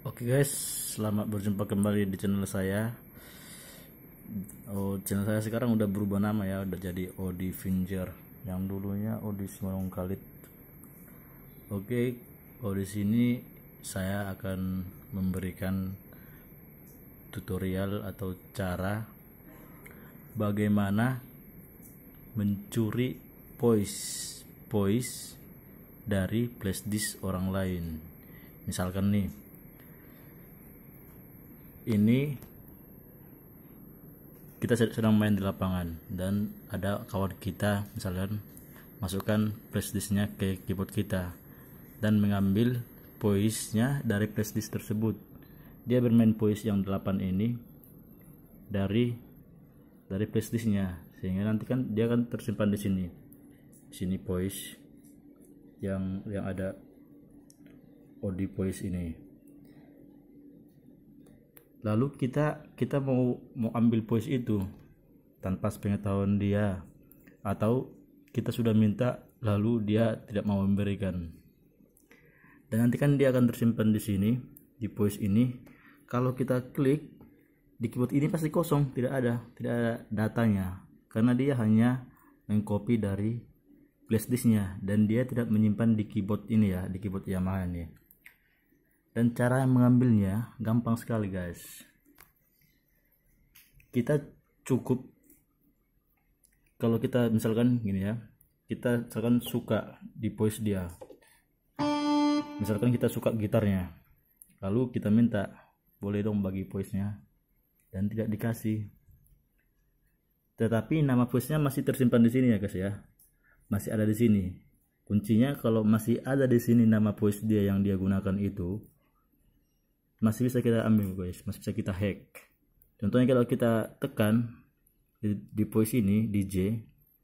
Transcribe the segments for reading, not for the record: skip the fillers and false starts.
Oke guys, selamat berjumpa kembali di channel saya. Channel saya sekarang udah berubah nama ya, udah jadi Odi Finjer. Yang dulunya Odi Simarong Khalid. Oke, di sini saya akan memberikan tutorial atau cara bagaimana mencuri voice dari flashdisk orang lain. Misalkan nih, ini kita sedang main di lapangan dan ada kawan kita misalkan masukkan flashdisknya ke keyboard kita dan mengambil voice-nya dari flashdisk tersebut. Dia bermain voice yang 8 ini dari flashdisknya, sehingga nanti kan dia akan tersimpan di sini voice yang ada audio voice ini. Lalu kita mau ambil voice itu tanpa sepengetahuan dia, atau kita sudah minta lalu dia tidak mau memberikan. Dan nanti kan dia akan tersimpan di sini, di voice ini. Kalau kita klik di keyboard ini pasti kosong, tidak ada datanya, karena dia hanya mengcopy dari flashdisknya dan dia tidak menyimpan di keyboard ini ya, di keyboard Yamaha ini. Dan cara mengambilnya gampang sekali guys. Kita cukup, kalau kita misalkan gini ya, kita misalkan suka di voice dia, misalkan kita suka gitarnya, lalu kita minta boleh dong bagi voice nya, dan tidak dikasih. Tetapi nama voice nya masih tersimpan di sini ya guys ya, masih ada di sini. Kuncinya kalau masih ada di sini nama voice dia yang dia gunakan itu, masih bisa kita ambil guys, masih bisa kita hack. Contohnya kalau kita tekan di voice ini, DJ,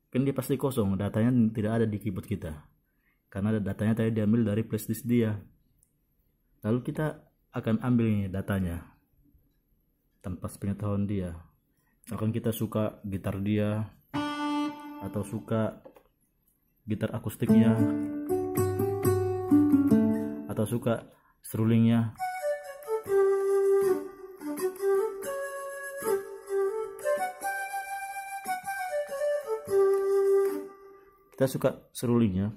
kan dia pasti kosong, datanya tidak ada di keyboard kita, karena datanya tadi diambil dari flashdisk dia. Lalu kita akan ambil ini datanya tanpa sepengetahuan dia. Misalkan kita suka gitar dia, atau suka gitar akustiknya, atau suka serulingnya. Kita suka serulingnya,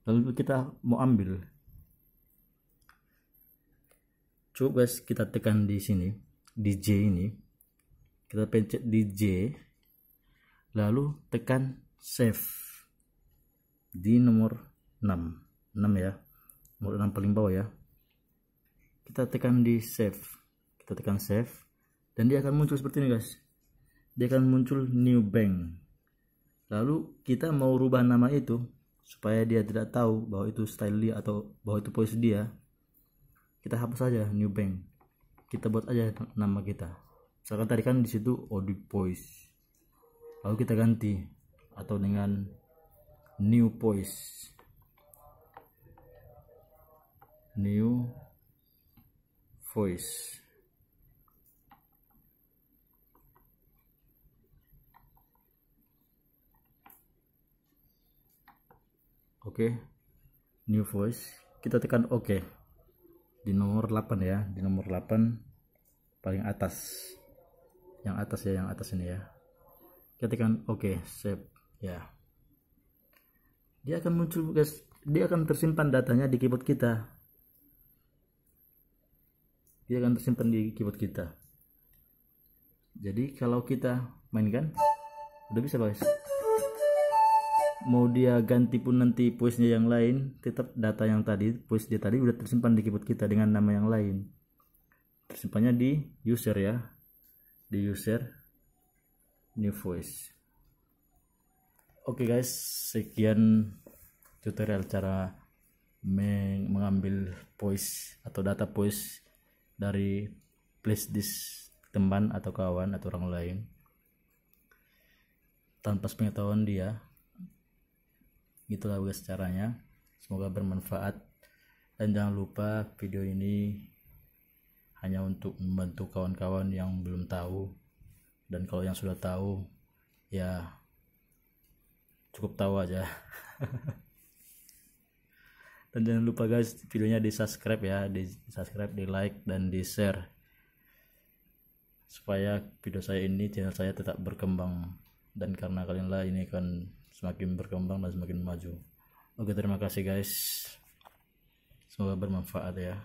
lalu kita mau ambil. Coba guys, kita tekan di sini, DJ ini, kita pencet DJ, lalu tekan save di nomor 6 ya, nomor 6 paling bawah ya. Kita tekan di save, kita tekan save, dan dia akan muncul seperti ini guys. Dia akan muncul new bank. Lalu kita mau rubah nama itu supaya dia tidak tahu bahwa itu style dia atau bahwa itu voice dia. Kita hapus saja new bank. Kita buat aja nama kita. Misalkan tadi kan di situ audio voice. Lalu kita ganti atau dengan new voice. New voice. Oke, new voice, kita tekan OK di nomor 8 ya, di nomor 8 paling atas, yang atas ya, yang atas ini ya. Kita tekan OK, save ya. Dia akan muncul guys, dia akan tersimpan datanya di keyboard kita. Dia akan tersimpan di keyboard kita. Jadi kalau kita mainkan, udah bisa guys. Mau dia ganti pun nanti voice-nya yang lain, tetap data yang tadi, voice dia tadi udah tersimpan di keyboard kita dengan nama yang lain. Tersimpannya di user ya, di user new voice. Oke guys, sekian tutorial cara mengambil voice atau data voice dari flashdisk teman atau kawan atau orang lain tanpa sepengetahuan dia. Gitulah guys caranya. Semoga bermanfaat, dan jangan lupa video ini hanya untuk membantu kawan-kawan yang belum tahu, dan kalau yang sudah tahu ya cukup tahu aja. Dan jangan lupa guys, videonya di subscribe ya, di subscribe, di like, dan di share, supaya video saya ini, channel saya tetap berkembang. Dan karena kalian lah ini kan semakin berkembang dan semakin maju. Oke, terima kasih guys, semoga bermanfaat ya.